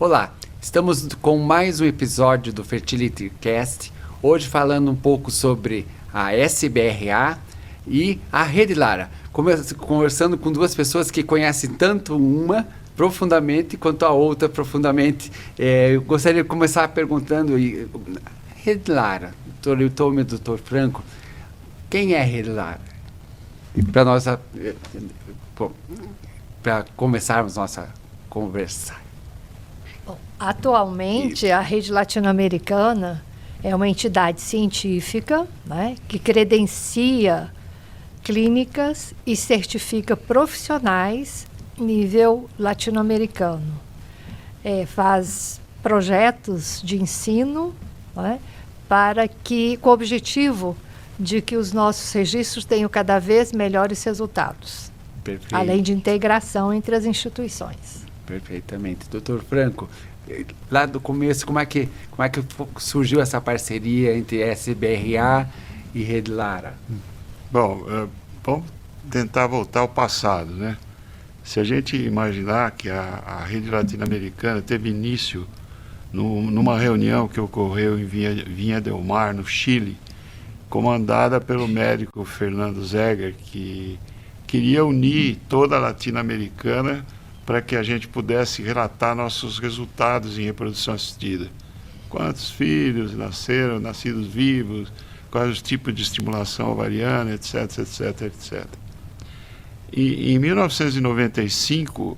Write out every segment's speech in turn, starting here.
Olá, estamos com mais um episódio do Fertility Cast, hoje falando um pouco sobre a SBRA e a Rede Lara, conversando com duas pessoas que conhecem tanto uma profundamente quanto a outra profundamente. Eu gostaria de começar perguntando, Rede Lara, doutor Franco, quem é a Rede Lara? Para nós, para começarmos nossa conversa. Bom, atualmente, a Rede Latino-Americana é uma entidade científica, né, que credencia clínicas e certifica profissionais nível latino-americano. Faz projetos de ensino, né, com o objetivo de que os nossos registros tenham cada vez melhores resultados. Perfeito. Além de integração entre as instituições. Perfeitamente. Doutor Franco, lá do começo, como é que surgiu essa parceria entre SBRA e Rede Lara? Bom, vamos tentar voltar ao passado, né? Se a gente imaginar que a Rede Latino-Americana teve início numa reunião que ocorreu em Viña del Mar, no Chile, comandada pelo médico Fernando Zeger, que queria unir toda a latino-americana para que a gente pudesse relatar nossos resultados em reprodução assistida. Quantos filhos nasceram, nascidos vivos, quais os tipos de estimulação ovariana, etc, etc, etc. E em 1995,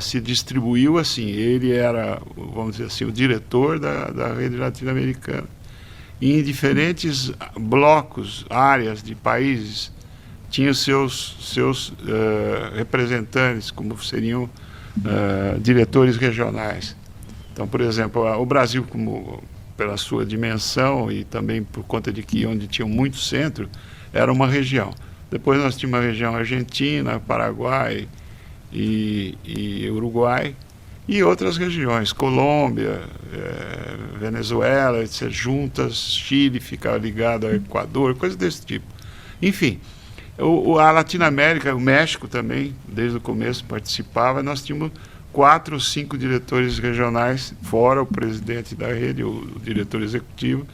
se distribuiu assim, ele era, vamos dizer assim, o diretor da Rede Latino-Americana. E em diferentes blocos, áreas de países, tinha seus representantes, como seriam diretores regionais. Então, por exemplo, o Brasil, pela sua dimensão e também por conta de que onde tinha muito centro, era uma região. Depois nós tínhamos uma região Argentina, Paraguai e Uruguai, e outras regiões, Colômbia, Venezuela, etc., juntas, Chile ficava ligado ao Equador, coisas desse tipo. Enfim, a Latinoamérica, o México também, desde o começo participava. Nós tínhamos 4 ou 5 diretores regionais, fora o presidente da rede, o diretor executivo,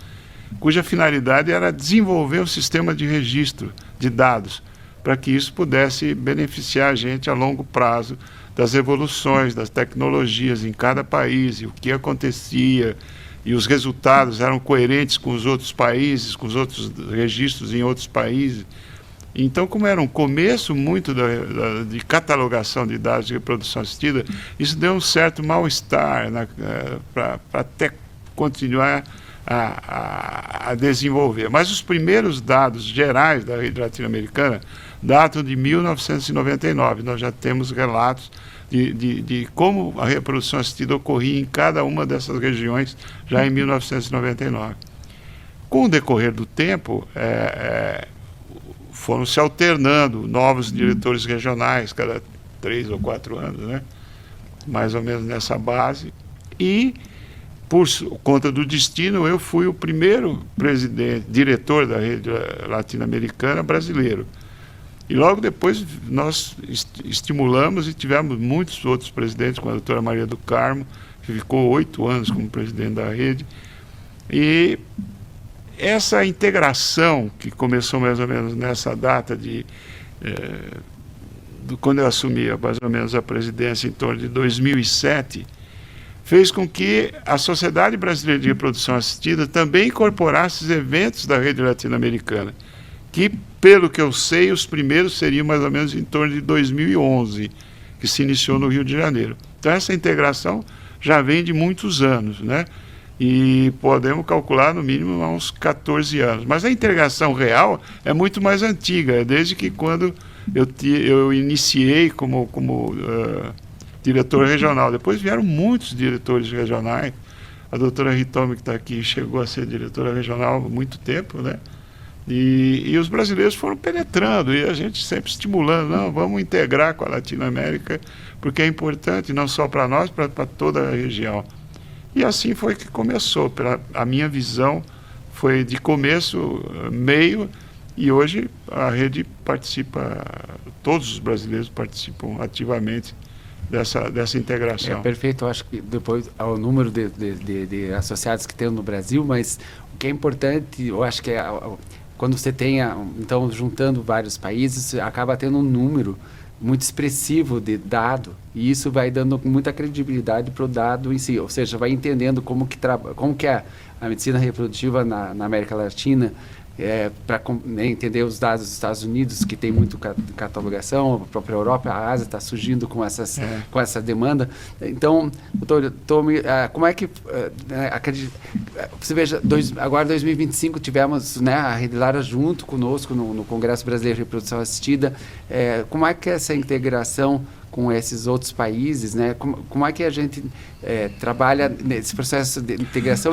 cuja finalidade era desenvolver um sistema de registro de dados, para que isso pudesse beneficiar a gente a longo prazo das evoluções, das tecnologias em cada país, e o que acontecia, e os resultados eram coerentes com os outros países, com os outros registros em outros países. Então, como era um começo muito de catalogação de dados de reprodução assistida, isso deu um certo mal-estar para até continuar a desenvolver. Mas os primeiros dados gerais da Rede Latino-Americana datam de 1999. Nós já temos relatos de como a reprodução assistida ocorria em cada uma dessas regiões já em 1999. Com o decorrer do tempo, foram se alternando novos diretores regionais, cada 3 ou 4 anos, né? Mais ou menos nessa base. E, por conta do destino, eu fui o primeiro diretor da Rede Latino-Americana brasileiro. E logo depois nós estimulamos e tivemos muitos outros presidentes, com a doutora Maria do Carmo, que ficou 8 anos como presidente da rede. E essa integração, que começou mais ou menos nessa data quando eu assumi mais ou menos a presidência em torno de 2007, fez com que a Sociedade Brasileira de Reprodução Assistida também incorporasse os eventos da Rede Latino-Americana, que, pelo que eu sei, os primeiros seriam mais ou menos em torno de 2011, que se iniciou no Rio de Janeiro. Então essa integração já vem de muitos anos, né? E podemos calcular no mínimo há uns 14 anos. Mas a integração real é muito mais antiga, desde que quando eu iniciei como diretor regional. Depois vieram muitos diretores regionais. A doutora Hitomi, que está aqui, chegou a ser diretora regional há muito tempo, né? E os brasileiros foram penetrando, e a gente sempre estimulando, não, vamos integrar com a Latinoamérica, porque é importante não só para nós, para toda a região. E assim foi que começou. A minha visão foi de começo, meio, e hoje a rede participa, todos os brasileiros participam ativamente dessa integração. Perfeito, eu acho que depois o número de associados que tem no Brasil, mas o que é importante, eu acho que quando você tenha, então, juntando vários países, acaba tendo um número muito expressivo de dado, e isso vai dando muita credibilidade para o dado em si, ou seja, vai entendendo como que é a medicina reprodutiva na América Latina, para entender os dados dos Estados Unidos, que tem muito catalogação, a própria Europa, a Ásia está surgindo com essa demanda. Então, doutor, como é que... você veja, agora em 2025 tivemos, né, a Redlara junto conosco no Congresso Brasileiro de Reprodução Assistida. Como é que é essa integração com esses outros países, né? Como é que a gente trabalha nesse processo de integração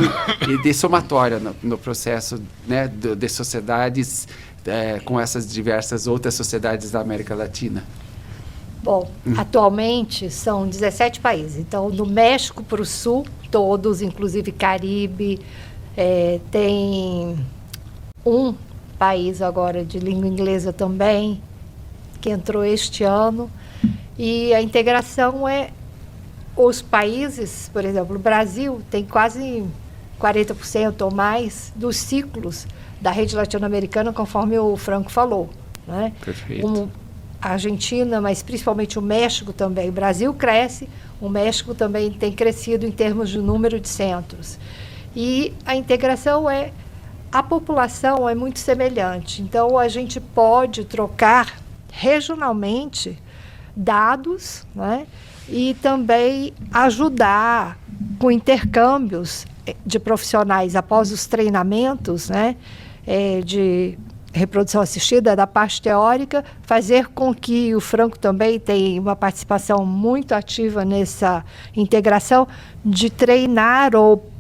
e de somatória no processo, né, de sociedades com essas diversas outras sociedades da América Latina? Bom, atualmente são 17 países. Então, do México para o Sul, todos, inclusive Caribe, tem um país agora de língua inglesa também, que entrou este ano. E a integração os países, por exemplo, o Brasil tem quase 40% ou mais dos ciclos da rede latino-americana, conforme o Franco falou, né? Perfeito. Como a Argentina, mas principalmente o México também. O Brasil cresce, o México também tem crescido em termos de número de centros. E a integração a população é muito semelhante. Então, a gente pode trocar regionalmente dados, né? E também ajudar com intercâmbios de profissionais após os treinamentos, né, de reprodução assistida, da parte teórica, fazer com que o Franco também tenha uma participação muito ativa nessa integração, de treinar ou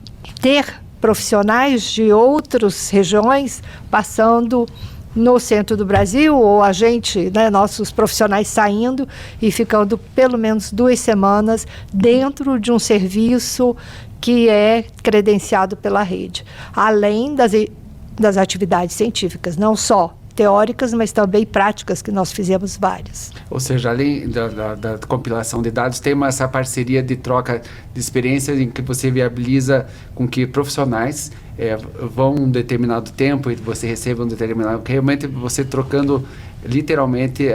ter profissionais de outras regiões passando no centro do Brasil, ou a gente, né, nossos profissionais saindo e ficando pelo menos 2 semanas dentro de um serviço que é credenciado pela rede, além das atividades científicas, não só teóricas, mas também práticas, que nós fizemos várias. Ou seja, além da compilação de dados, tem essa parceria de troca de experiências em que você viabiliza com que profissionais vão um determinado tempo e você receba um determinado... Realmente você trocando literalmente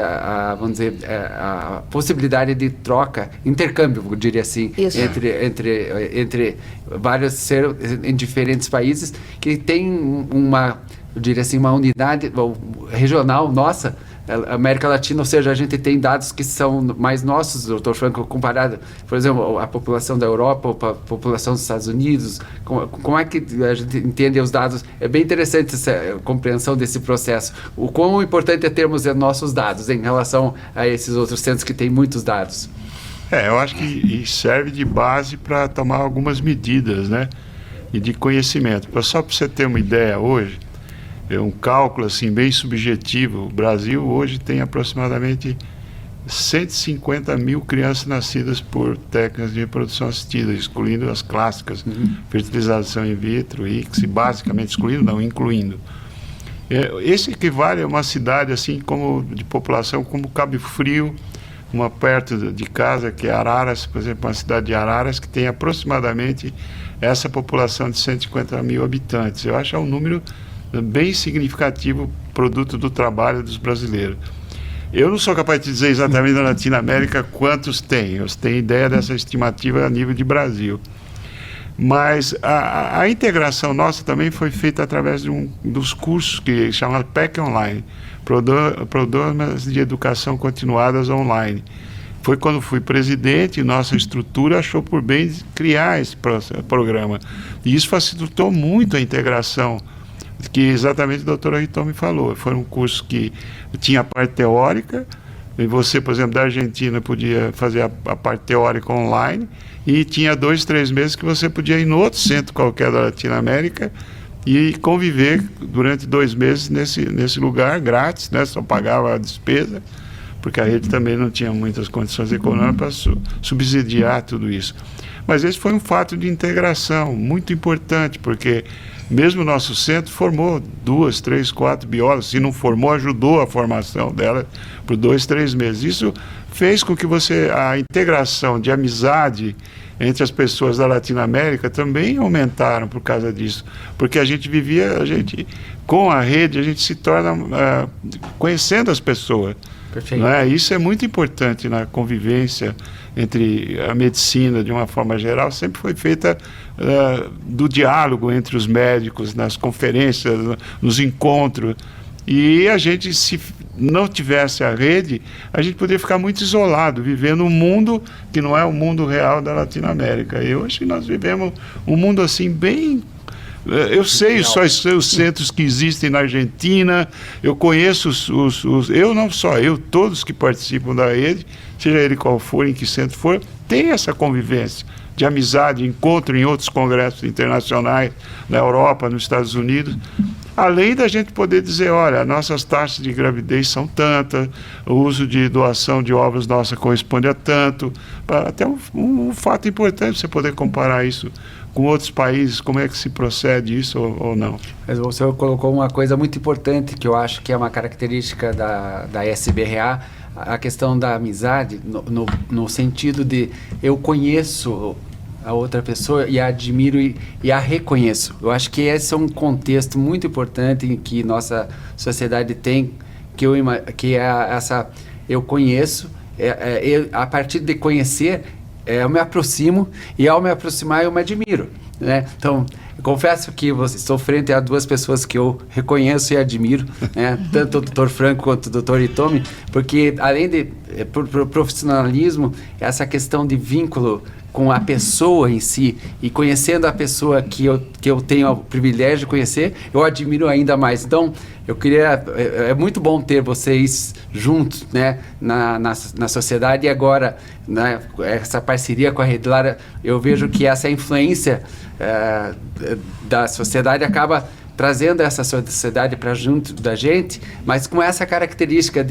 vamos dizer, a possibilidade de troca, intercâmbio, eu diria assim, entre vários seres em diferentes países que tem eu diria assim, uma unidade regional nossa, a América Latina, ou seja, a gente tem dados que são mais nossos, doutor Franco, comparado, por exemplo, a população da Europa ou a população dos Estados Unidos, como é que a gente entende os dados? É bem interessante essa compreensão desse processo. O quão importante é termos nossos dados em relação a esses outros centros que têm muitos dados. Eu acho que serve de base para tomar algumas medidas, né? E de conhecimento. Só para você ter uma ideia hoje, um cálculo assim bem subjetivo, o Brasil hoje tem aproximadamente 150 mil crianças nascidas por técnicas de reprodução assistida, excluindo as clássicas, fertilização in vitro, ICSI, basicamente excluindo, não, incluindo. Esse equivale a uma cidade assim como de população como Cabo Frio, uma perto de casa, que é Araras, por exemplo, uma cidade de Araras, que tem aproximadamente essa população de 150 mil habitantes. Eu acho que é um número bem significativo, produto do trabalho dos brasileiros. Eu não sou capaz de dizer exatamente na Latinoamérica quantos tem, eu tenho ideia dessa estimativa a nível de Brasil. Mas a integração nossa também foi feita através de dos cursos que chama PEC Online, Programas de Educação Continuadas Online. Foi quando fui presidente, nossa estrutura achou por bem criar esse programa. E isso facilitou muito a integração, que exatamente a doutora Riton me falou. Foi um curso que tinha a parte teórica, e você, por exemplo, da Argentina podia fazer a parte teórica online, e tinha 2, 3 meses que você podia ir no outro centro qualquer da Latinoamérica e conviver durante 2 meses nesse lugar, grátis, né? Só pagava a despesa, porque a rede também não tinha muitas condições econômicas para subsidiar tudo isso. Mas esse foi um fato de integração muito importante, porque mesmo o nosso centro formou 2, 3, 4 biólogos. Se não formou, ajudou a formação dela por 2, 3 meses. Isso fez com que a integração de amizade entre as pessoas da Latinoamérica também aumentaram por causa disso. Porque com a rede, a gente se torna conhecendo as pessoas. Perfeito. Né? Isso é muito importante na convivência entre a medicina, de uma forma geral, sempre foi feita do diálogo entre os médicos, nas conferências, nos encontros. E a gente, se não tivesse a rede, a gente poderia ficar muito isolado, vivendo um mundo que não é o mundo real da Latinoamérica. E hoje nós vivemos um mundo assim bem... Eu sei só os centros que existem na Argentina, eu conheço eu não só eu, todos que participam da rede, seja ele qual for, em que centro for, tem essa convivência de amizade, encontro em outros congressos internacionais, na Europa, nos Estados Unidos, além da gente poder dizer, olha, nossas taxas de gravidez são tantas, o uso de doação de óvulos nossa corresponde a tanto, até um fato importante você poder comparar isso com outros países, como é que se procede isso ou não. Mas o senhor colocou uma coisa muito importante, que eu acho que é uma característica da SBRA, a questão da amizade, no sentido de eu conheço a outra pessoa e a admiro e a reconheço. Eu acho que esse é um contexto muito importante em que nossa sociedade tem, eu conheço, a partir de conhecer, eu me aproximo, e ao me aproximar eu me admiro, né? Então, eu confesso que estou frente a 2 pessoas que eu reconheço e admiro, né? Tanto o Dr. Franco quanto o Dr. Hitomi, porque além de por profissionalismo, essa questão de vínculo com a pessoa em si, e conhecendo a pessoa que eu tenho o privilégio de conhecer, eu admiro ainda mais. Então, eu queria... É muito bom ter vocês juntos, né, na sociedade, e agora, né, essa parceria com a Rede Lara, eu vejo que essa influência da sociedade acaba trazendo essa sociedade para junto da gente, mas com essa característica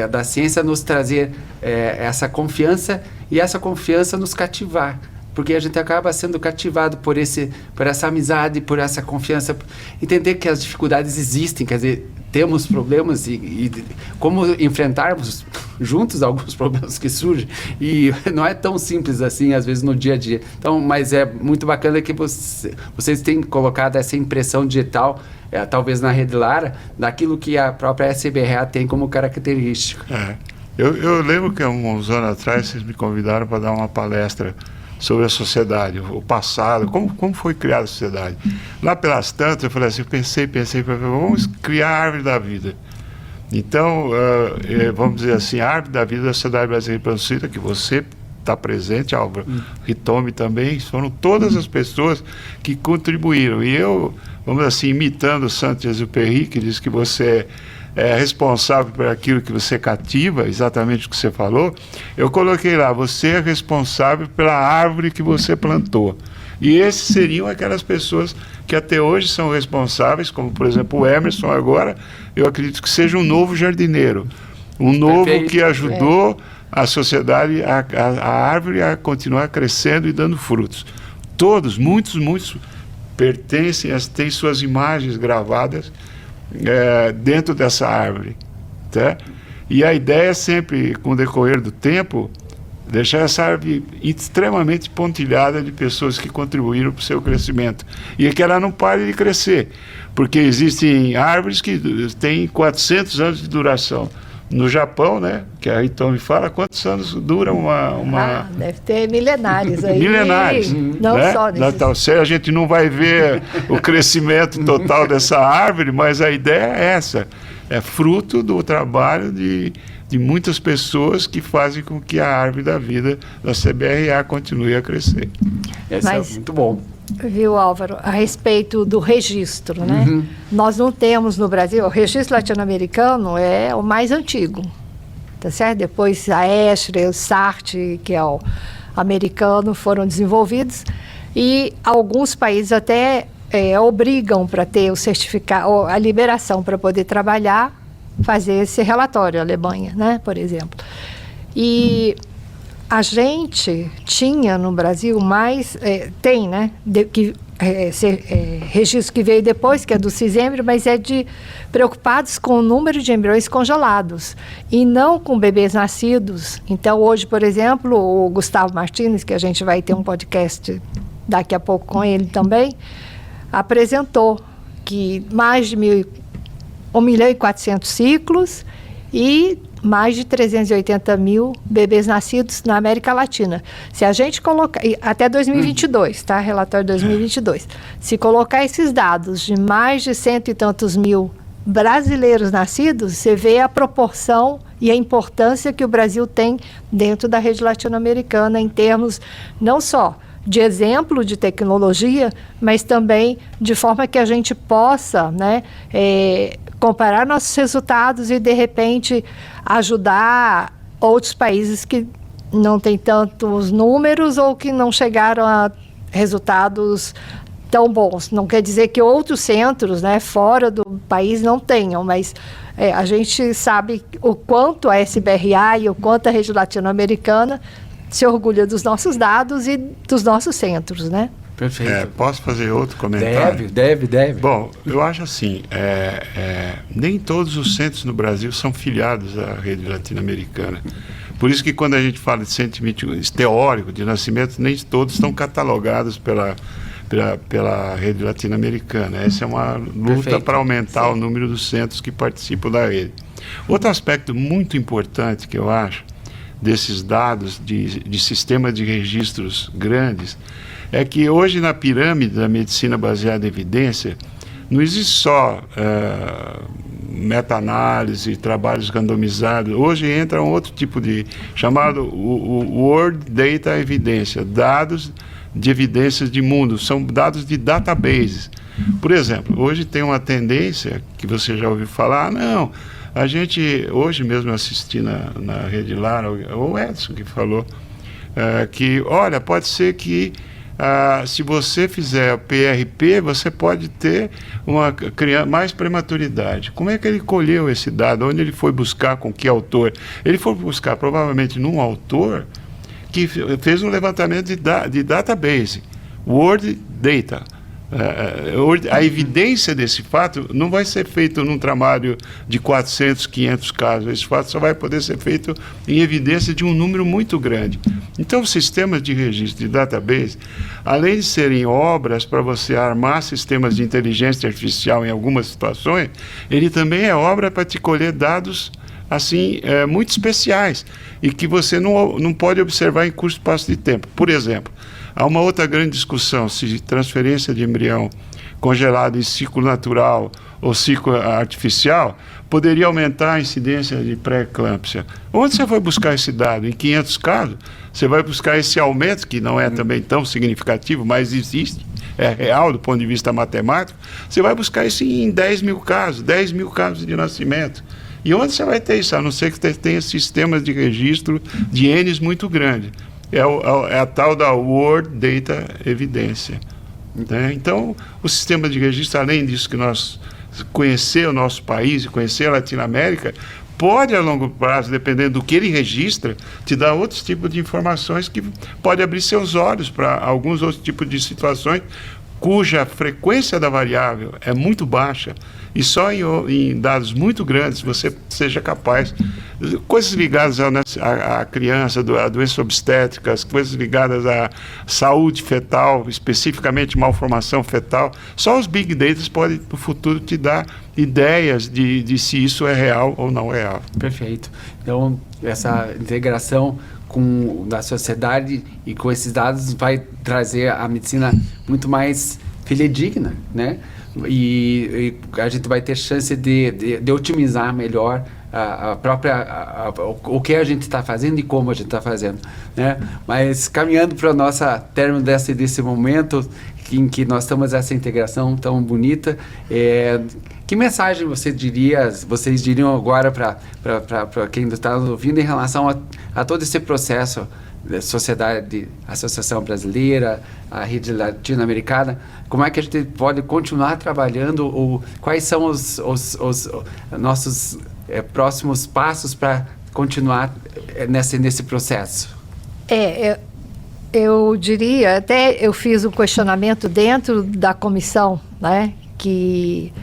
da ciência nos trazer essa confiança, e essa confiança nos cativar, porque a gente acaba sendo cativado por essa amizade, por essa confiança, entender que as dificuldades existem, quer dizer, temos problemas e como enfrentarmos juntos alguns problemas que surgem, e não é tão simples assim, às vezes, no dia a dia. Então, mas é muito bacana que vocês têm colocado essa impressão digital, talvez na Rede Lara, daquilo que a própria SBRA tem como característica. Eu lembro que uns anos atrás vocês me convidaram para dar uma palestra sobre a sociedade, o passado, como foi criada a sociedade. Lá pelas tantas, eu falei assim, pensei, vamos criar a árvore da vida. Então, vamos dizer assim, a árvore da vida da Sociedade Brasileira de Planocida, que você está presente, Álvaro, Hitomi também, foram todas as pessoas que contribuíram. E eu, vamos dizer assim, imitando o Saint-Exupéry, que diz que você é responsável por aquilo que você cativa, exatamente o que você falou, eu coloquei lá, você é responsável pela árvore que você plantou. E esses seriam aquelas pessoas que até hoje são responsáveis, como por exemplo o Emerson agora, eu acredito que seja um novo jardineiro, um novo Perfeito. Que ajudou a sociedade, a árvore a continuar crescendo e dando frutos. Todos, muitos pertencem, têm suas imagens gravadas dentro dessa árvore, tá? E a ideia é sempre, com o decorrer do tempo, deixar essa árvore extremamente pontilhada de pessoas que contribuíram para o seu crescimento, e que ela não pare de crescer, porque existem árvores que têm 400 anos de duração. No Japão, né, que a Hitomi fala, quantos anos dura uma... deve ter milenários aí. Milenários. Não né? só nesses... A gente não vai ver o crescimento total dessa árvore, mas a ideia é essa. É fruto do trabalho de muitas pessoas que fazem com que a árvore da vida da CBRA continue a crescer. Esse é muito bom. Viu, Álvaro, a respeito do registro, né? Nós não temos no Brasil, o registro latino-americano é o mais antigo, tá certo? Depois a ESHRE, o SART, que é o americano, foram desenvolvidos, e alguns países até obrigam para ter o certificado, a liberação para poder trabalhar, fazer esse relatório, a Alemanha, né, por exemplo. E a gente tinha no Brasil mais, tem, né, que registro que veio depois, que é do CISEMBRE, mas é preocupados com o número de embriões congelados e não com bebês nascidos. Então, hoje, por exemplo, o Gustavo Martins, que a gente vai ter um podcast daqui a pouco com ele também, apresentou que mais de 1.400.000 ciclos e mais de 380.000 bebês nascidos na América Latina. Se a gente colocar, até 2022, tá? Relatório 2022. Se colocar esses dados de mais de 100 e tantos mil brasileiros nascidos, você vê a proporção e a importância que o Brasil tem dentro da rede latino-americana em termos não só de exemplo de tecnologia, mas também de forma que a gente possa, né, comparar nossos resultados e, de repente, ajudar outros países que não têm tantos números ou que não chegaram a resultados tão bons. Não quer dizer que outros centros, né, fora do país não tenham, mas a gente sabe o quanto a SBRA e o quanto a rede latino-americana se orgulha dos nossos dados e dos nossos centros, né? Perfeito. Posso fazer outro comentário? Deve. Bom, eu acho assim, nem todos os centros no Brasil são filiados à rede latino-americana. Por isso que quando a gente fala de centro teórico de nascimento, nem todos estão catalogados pela rede latino-americana. Essa é uma luta para aumentar o número dos centros que participam da rede. Outro aspecto muito importante que eu acho desses dados de sistemas de registros grandes é que hoje na pirâmide da medicina baseada em evidência não existe só meta-análise, trabalhos randomizados. Hoje entra um outro tipo de chamado o World Data Evidência, dados de evidências de mundo, são dados de databases. Por exemplo, hoje tem uma tendência que você já ouviu falar, a gente, hoje mesmo assisti na Rede Lara, o Edson que falou, que, olha, pode ser que se você fizer PRP, você pode ter mais prematuridade. Como é que ele colheu esse dado? Onde ele foi buscar? Com que autor? Ele foi buscar provavelmente num autor que fez um levantamento de database, World Data. A evidência desse fato não vai ser feita num trabalho de 400, 500 casos. Esse fato só vai poder ser feito em evidência de um número muito grande. Então, os sistemas de registro de database, além de serem obras para você armar sistemas de inteligência artificial em algumas situações, ele também é obra para te colher dados assim, muito especiais e que você não pode observar em curto espaço de tempo. Por exemplo, há uma outra grande discussão se transferência de embrião congelado em ciclo natural ou ciclo artificial poderia aumentar a incidência de pré-eclâmpsia. Onde você foi buscar esse dado? Em 500 casos? Você vai buscar esse aumento, que não é também tão significativo, mas existe, é real do ponto de vista matemático. Você vai buscar isso em 10 mil casos de nascimento. E onde você vai ter isso? A não ser que tenha sistemas de registro de N's muito grandes. É a tal da World Data Evidência. Né? Então, o sistema de registro, além disso que nós conhecer o nosso país e conhecer a Latinoamérica, pode a longo prazo, dependendo do que ele registra, te dar outros tipos de informações que pode abrir seus olhos para alguns outros tipos de situações cuja frequência da variável é muito baixa e só em dados muito grandes você seja capaz, coisas ligadas à criança, a doenças obstétricas, coisas ligadas à saúde fetal, especificamente malformação fetal, só os Big Data podem no futuro te dar ideias de se isso é real ou não é real. Perfeito. Então, essa integração da sociedade e com esses dados vai trazer a medicina muito mais fidedigna, né? E a gente vai ter chance de otimizar melhor o que a gente está fazendo e como a gente está fazendo, né? Mas caminhando para o nosso término desse momento em que nós estamos essa integração tão bonita, que mensagem vocês diriam agora para quem está nos ouvindo em relação a todo esse processo da sociedade, Associação Brasileira, a rede latino-americana, como é que a gente pode continuar trabalhando ou quais são os nossos próximos passos para continuar nesse processo? Eu diria, até eu fiz um questionamento dentro da comissão, né, que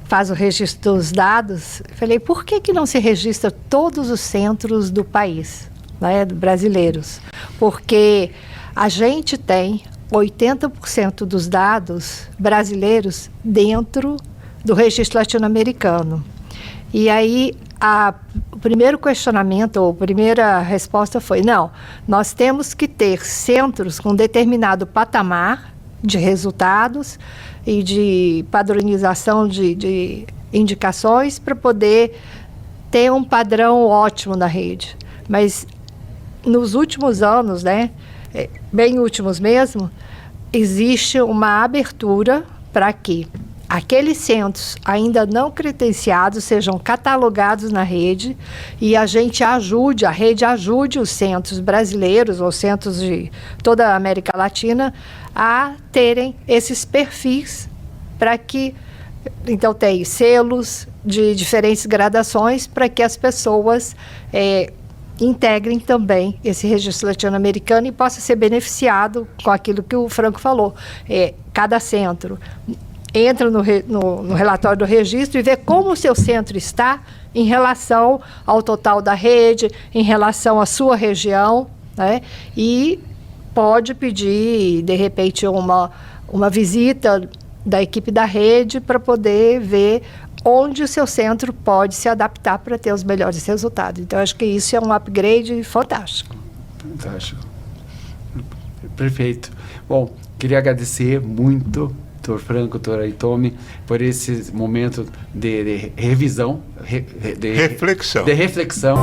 faz o registro dos dados. Falei, por que não se registra todos os centros do país, né, brasileiros? Porque a gente tem 80% dos dados brasileiros dentro do registro latino-americano. E aí, o primeiro questionamento, ou a primeira resposta foi, não, nós temos que ter centros com determinado patamar de resultados e de padronização de indicações para poder ter um padrão ótimo na rede. Mas nos últimos anos, né, bem últimos mesmo, existe uma abertura para que aqueles centros ainda não credenciados sejam catalogados na rede e a rede ajude os centros brasileiros ou centros de toda a América Latina a terem esses perfis para que, então, tem selos de diferentes gradações para que as pessoas integrem também esse registro latino-americano e possa ser beneficiado com aquilo que o Franco falou. Cada centro entra no relatório do registro e vê como o seu centro está em relação ao total da rede, em relação à sua região, né? E pode pedir, de repente, uma visita da equipe da rede para poder ver onde o seu centro pode se adaptar para ter os melhores resultados. Então, acho que isso é um upgrade fantástico. Fantástico. Perfeito. Bom, queria agradecer muito, doutor Franco, doutora Itomi, por esse momento de revisão, reflexão. De reflexão.